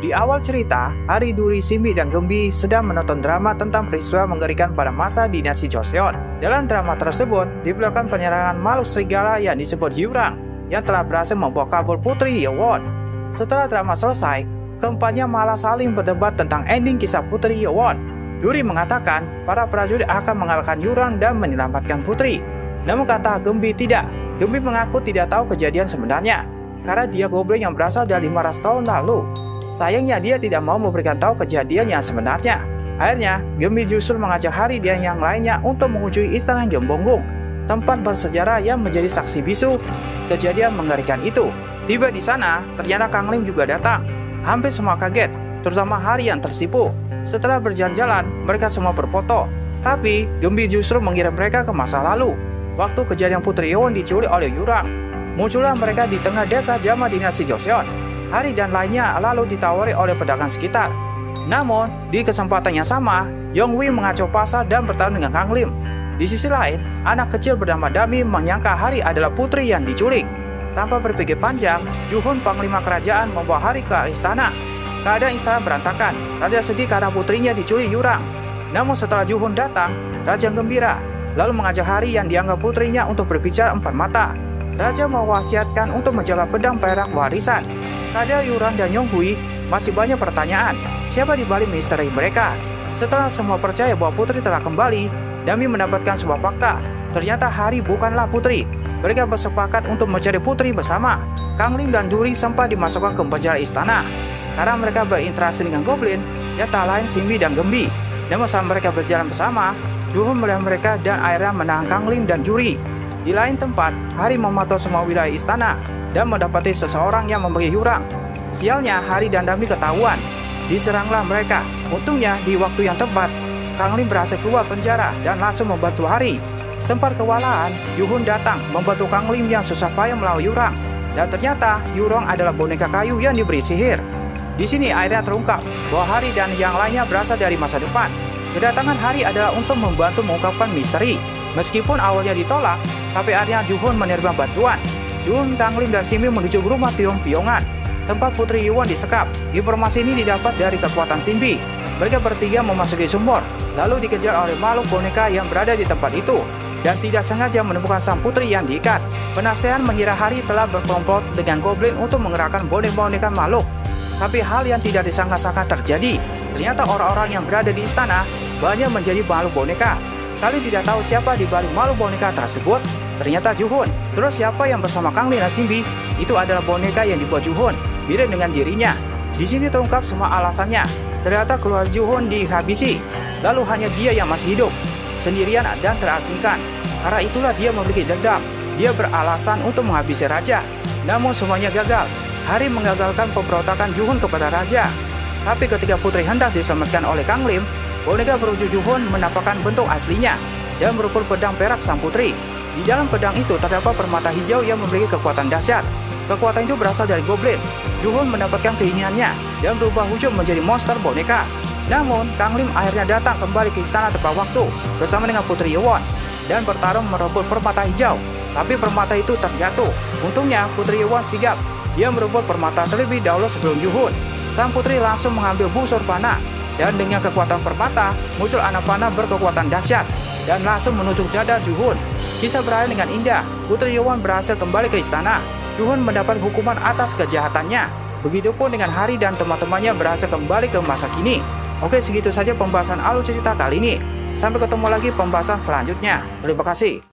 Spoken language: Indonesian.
Di awal cerita, Hari, Duri, Simbi, dan Gembi sedang menonton drama tentang peristiwa mengerikan pada masa dinasti Joseon. Dalam drama tersebut, diperlihatkan penyerangan makhluk serigala yang disebut Yurang yang telah berhasil membawa kabur Putri Yewon. Setelah drama selesai, keempatnya malah saling berdebat tentang ending kisah Putri Yewon. Duri mengatakan para prajurit akan mengalahkan Yurang dan menyelamatkan Putri. Namun kata Gembi tidak. Gembi mengaku tidak tahu kejadian sebenarnya karena dia goblin yang berasal dari 500 tahun lalu. Sayangnya dia tidak mau memberikan tahu kejadian yang sebenarnya. Akhirnya, Gembi justru mengajak Hari dan yang lainnya untuk mengunjungi istana Gyeongbokgung, tempat bersejarah yang menjadi saksi bisu kejadian mengerikan itu. Tiba di sana, ternyata Kang Lim juga datang. Hampir semua kaget, terutama Hari yang tersipu. Setelah berjalan-jalan, mereka semua berfoto. Tapi, Gembi justru mengirim mereka ke masa lalu, waktu kejadian Putri Yewon diculik oleh Yurang. Muncullah mereka di tengah desa zaman dinasti Joseon. Hari dan lainnya lalu ditawari oleh pedagang sekitar. Namun, di kesempatan yang sama, Yongwi mengacau pasar dan bertarung dengan Kang Lim. Di sisi lain, anak kecil bernama Dami menyangka Hari adalah putri yang diculik. Tanpa berpikir panjang, Juhun, panglima kerajaan, membawa Hari ke istana. Keadaan istana berantakan. Raja sedih karena putrinya diculik Yurang. Namun setelah Juhun datang, Raja gembira, lalu mengajak Hari yang dianggap putrinya untuk berbicara empat mata. Raja mewasiatkan untuk menjaga pedang perak warisan. Keadaan Yurang dan Yonghui masih banyak pertanyaan, siapa di balik misteri mereka. Setelah semua percaya bahwa putri telah kembali, Dami mendapatkan sebuah fakta. Ternyata Hari bukanlah putri. Mereka bersepakat untuk mencari putri bersama. Kang Lim dan Duri sempat dimasukkan ke penjara istana karena mereka berinteraksi dengan goblin yang tak lain Simbi dan Gembi. Namun saat mereka berjalan bersama, Juhun melihat mereka dan akhirnya menahan Kang Lim dan Duri. Di lain tempat, Hari memantau semua wilayah istana dan mendapati seseorang yang membagi Yurang. Sialnya, Hari dan Dami ketahuan. Diseranglah mereka. Untungnya, di waktu yang tepat, Kang Lim berhasil keluar penjara dan langsung membantu Hari. Sempat kewalahan, Juhun datang membantu Kang Lim yang susah payah melawan Yurang. Dan ternyata, Yurang adalah boneka kayu yang diberi sihir. Di sini akhirnya terungkap bahwa Hari dan yang lainnya berasal dari masa depan. Kedatangan Hari adalah untuk membantu mengungkapkan misteri. Meskipun awalnya ditolak, tapi akhirnya Juhun menerima bantuan. Juhun, Kang Lim, dan Simbi menuju ke rumah Piong-Piongan, tempat Putri Yewon disekap. Informasi ini didapat dari kekuatan Simbi. Mereka bertiga memasuki sumur, lalu dikejar oleh makhluk boneka yang berada di tempat itu, dan tidak sengaja menemukan sang putri yang diikat. Penasehat mengira Hari telah berkomplot dengan goblin untuk mengerahkan boneka-boneka makhluk. Tapi hal yang tidak disangka-sangka terjadi. Ternyata orang-orang yang berada di istana banyak menjadi makhluk boneka. Kalian tidak tahu siapa di balik makhluk boneka tersebut. Ternyata Juhun. Terus siapa yang bersama Kang Lim dan Simbi? Itu adalah boneka yang dibuat Juhun, mirip dengan dirinya. Di sini terungkap semua alasannya. Ternyata keluarga Juhun dihabisi. Lalu hanya dia yang masih hidup, sendirian dan terasingkan. Karena itulah dia memiliki dendam. Dia beralasan untuk menghabisi raja. Namun semuanya gagal. Hari menggagalkan pemberontakan Juhun kepada raja. Tapi ketika putri hendak diselamatkan oleh Kang Lim, boneka berwujud Juhun menampakkan bentuk aslinya dan berupa pedang perak sang putri. Di dalam pedang itu terdapat permata hijau yang memiliki kekuatan dahsyat. Kekuatan itu berasal dari goblin. Juhun mendapatkan keinginannya dan berubah wujud menjadi monster boneka. Namun, Kang Lim akhirnya datang kembali ke istana tepat waktu bersama dengan Putri Yewon dan bertarung merebut permata hijau. Tapi permata itu terjatuh. Untungnya Putri Yewon sigap. Dia merebut permata terlebih dahulu sebelum Juhun. Sang putri langsung mengambil busur panah. Dan dengan kekuatan permata, muncul anak panah berkekuatan dahsyat dan langsung menusuk dada Juhun. Kisah berakhir dengan indah. Putri Yewon berhasil kembali ke istana. Juhun mendapat hukuman atas kejahatannya. Begitupun dengan Hari dan teman-temannya berhasil kembali ke masa kini. Oke, segitu saja pembahasan alur cerita kali ini. Sampai ketemu lagi pembahasan selanjutnya. Terima kasih.